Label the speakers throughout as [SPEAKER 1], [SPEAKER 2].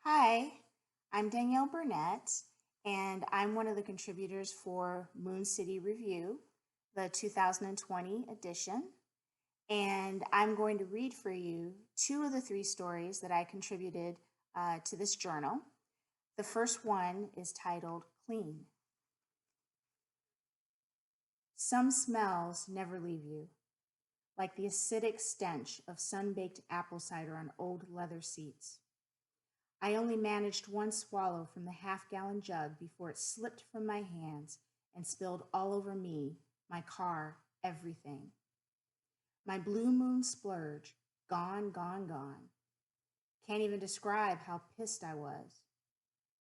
[SPEAKER 1] Hi, I'm Danielle Burnette, and I'm one of the contributors for Moon City Review, the 2020 edition. And I'm going to read for you two of the three stories that I contributed to this journal. The first one is titled Clean. Some smells never leave you, like the acidic stench of sun-baked apple cider on old leather seats. I only managed one swallow from the half-gallon jug before it slipped from my hands and spilled all over me, my car, everything. My blue moon splurge, gone, gone, gone. Can't even describe how pissed I was.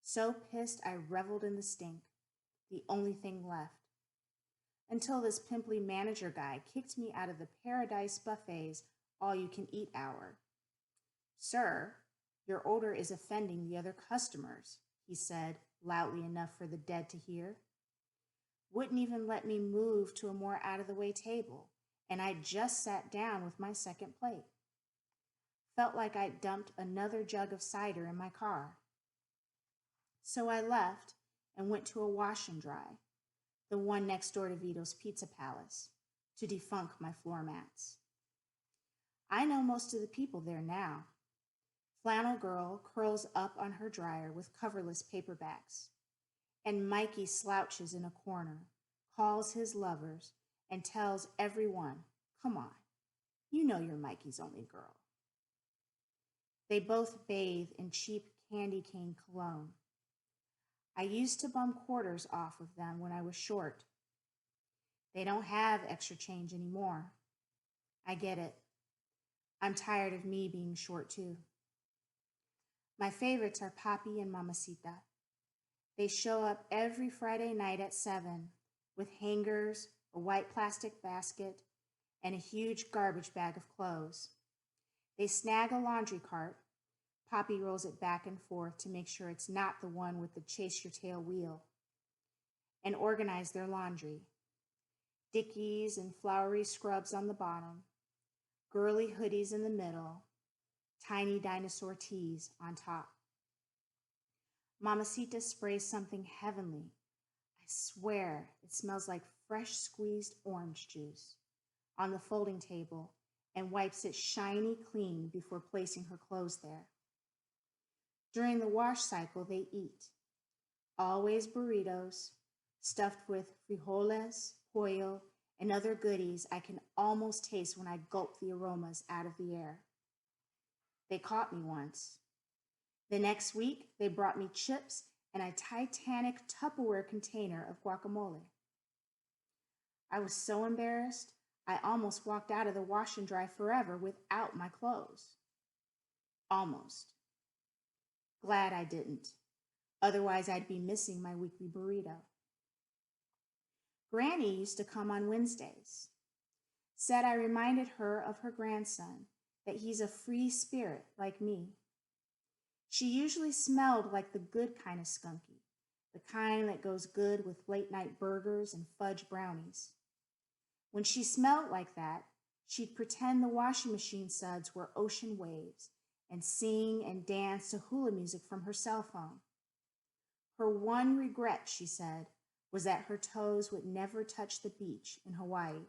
[SPEAKER 1] So pissed I reveled in the stink, the only thing left. Until this pimply manager guy kicked me out of the Paradise Buffet's all-you-can-eat hour. Sir, your odor is offending the other customers, he said, loudly enough for the dead to hear. Wouldn't even let me move to a more out-of-the-way table, and I just sat down with my second plate. Felt like I'd dumped another jug of cider in my car. So I left and went to a wash and dry, the one next door to Vito's Pizza Palace, to defunk my floor mats. I know most of the people there now. Flannel Girl curls up on her dryer with coverless paperbacks, and Mikey slouches in a corner, calls his lovers, and tells everyone, come on, you know you're Mikey's only girl. They both bathe in cheap candy cane cologne. I used to bum quarters off of them when I was short. They don't have extra change anymore. I get it. I'm tired of me being short too. My favorites are Papi and Mamacita. They show up every Friday night at 7 with hangers, a white plastic basket, and a huge garbage bag of clothes. They snag a laundry cart. Papi rolls it back and forth to make sure it's not the one with the chase-your-tail wheel, and organize their laundry. Dickies and flowery scrubs on the bottom, girly hoodies in the middle, tiny dinosaur tees on top. Mamacita sprays something heavenly. I swear it smells like fresh squeezed orange juice on the folding table and wipes it shiny clean before placing her clothes there. During the wash cycle, they eat. Always burritos, stuffed with frijoles, pollo, and other goodies I can almost taste when I gulp the aromas out of the air. They caught me once. The next week, they brought me chips and a Titanic Tupperware container of guacamole. I was so embarrassed, I almost walked out of the wash and dry forever without my clothes. Almost. Glad I didn't. Otherwise, I'd be missing my weekly burrito. Granny used to come on Wednesdays. Said I reminded her of her grandson, that he's a free spirit like me. She usually smelled like the good kind of skunky, the kind that goes good with late-night burgers and fudge brownies. When she smelled like that, she'd pretend the washing machine suds were ocean waves and sing and dance to hula music from her cell phone. Her one regret, she said, was that her toes would never touch the beach in Hawaii.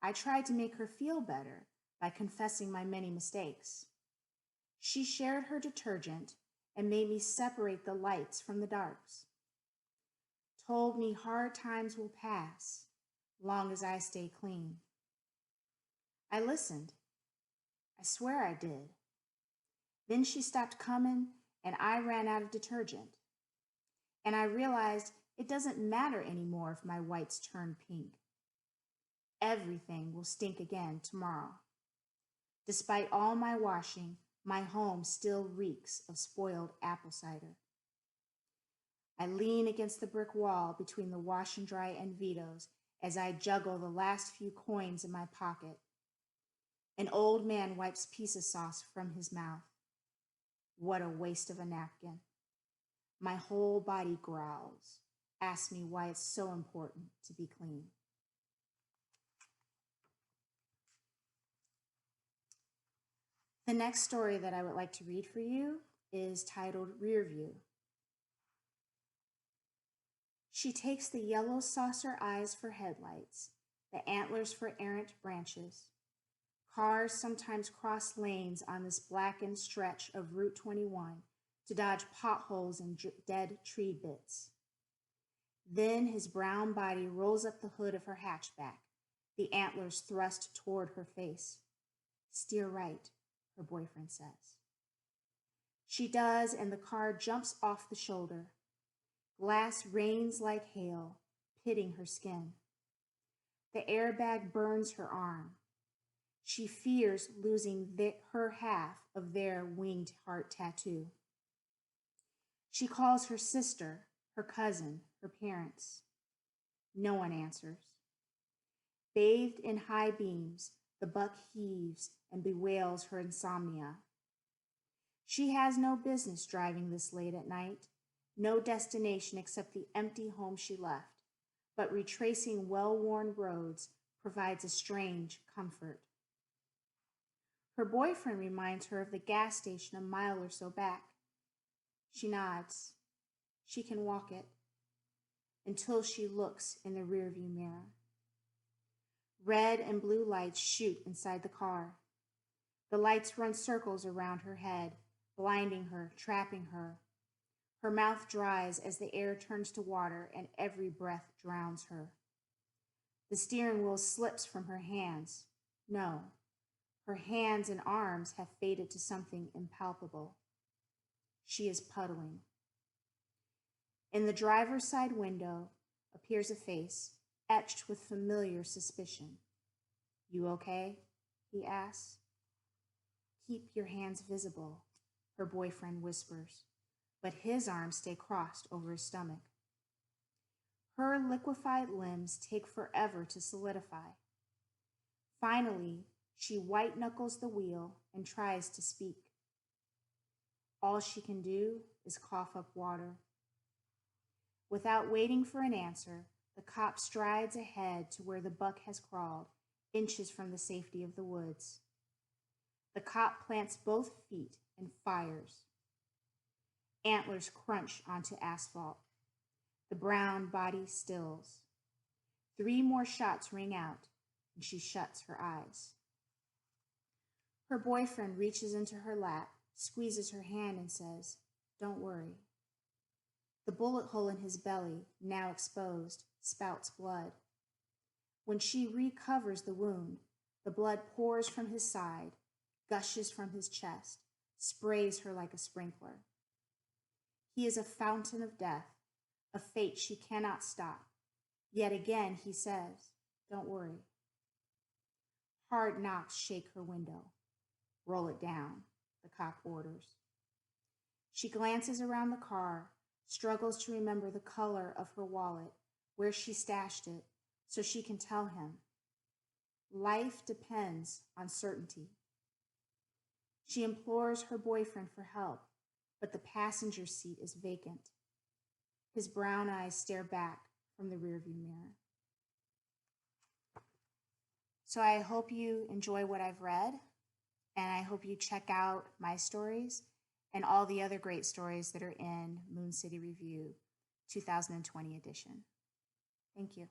[SPEAKER 1] I tried to make her feel better by confessing my many mistakes. She shared her detergent and made me separate the lights from the darks. Told me hard times will pass, long as I stay clean. I listened. I swear I did. Then she stopped coming and I ran out of detergent. And I realized it doesn't matter anymore if my whites turn pink. Everything will stink again tomorrow. Despite all my washing, my home still reeks of spoiled apple cider. I lean against the brick wall between the wash and dry and Vito's as I juggle the last few coins in my pocket. An old man wipes pizza sauce from his mouth. What a waste of a napkin. My whole body growls, asks me why it's so important to be clean. The next story that I would like to read for you is titled Rear View. She takes the yellow saucer eyes for headlights, the antlers for errant branches. Cars sometimes cross lanes on this blackened stretch of Route 21 to dodge potholes and dead tree bits. Then his brown body rolls up the hood of her hatchback, the antlers thrust toward her face. Steer right, her boyfriend says. She does, and the car jumps off the shoulder. Glass rains like hail, pitting her skin. The airbag burns her arm. She fears losing her half of their winged heart tattoo. She calls her sister, her cousin, her parents. No one answers. Bathed in high beams, the buck heaves and bewails her insomnia. She has no business driving this late at night, no destination except the empty home she left, but retracing well-worn roads provides a strange comfort. Her boyfriend reminds her of the gas station a mile or so back. She nods. She can walk it until she looks in the rearview mirror. Red and blue lights shoot inside the car. The lights run circles around her head, blinding her, trapping her. Her mouth dries as the air turns to water and every breath drowns her. The steering wheel slips from her hands. No, her hands and arms have faded to something impalpable. She is puddling. In the driver's side window appears a face, etched with familiar suspicion. You okay? He asks. Keep your hands visible, her boyfriend whispers, but his arms stay crossed over his stomach. Her liquefied limbs take forever to solidify. Finally, she white-knuckles the wheel and tries to speak. All she can do is cough up water. Without waiting for an answer, the cop strides ahead to where the buck has crawled, inches from the safety of the woods. The cop plants both feet and fires. Antlers crunch onto asphalt. The brown body stills. 3 more shots ring out, and she shuts her eyes. Her boyfriend reaches into her lap, squeezes her hand, and says, "Don't worry." The bullet hole in his belly, now exposed, spouts blood. When she recovers the wound, the blood pours from his side, gushes from his chest, sprays her like a sprinkler. He is a fountain of death, a fate she cannot stop. Yet again he says, "Don't worry." Hard knocks shake her window. "Roll it down," the cop orders. She glances around the car, struggles to remember the color of her wallet, where she stashed it, so she can tell him. Life depends on certainty. She implores her boyfriend for help, but the passenger seat is vacant. His brown eyes stare back from the rearview mirror. So I hope you enjoy what I've read, and I hope you check out my stories and all the other great stories that are in Moon City Review 2020 edition. Thank you.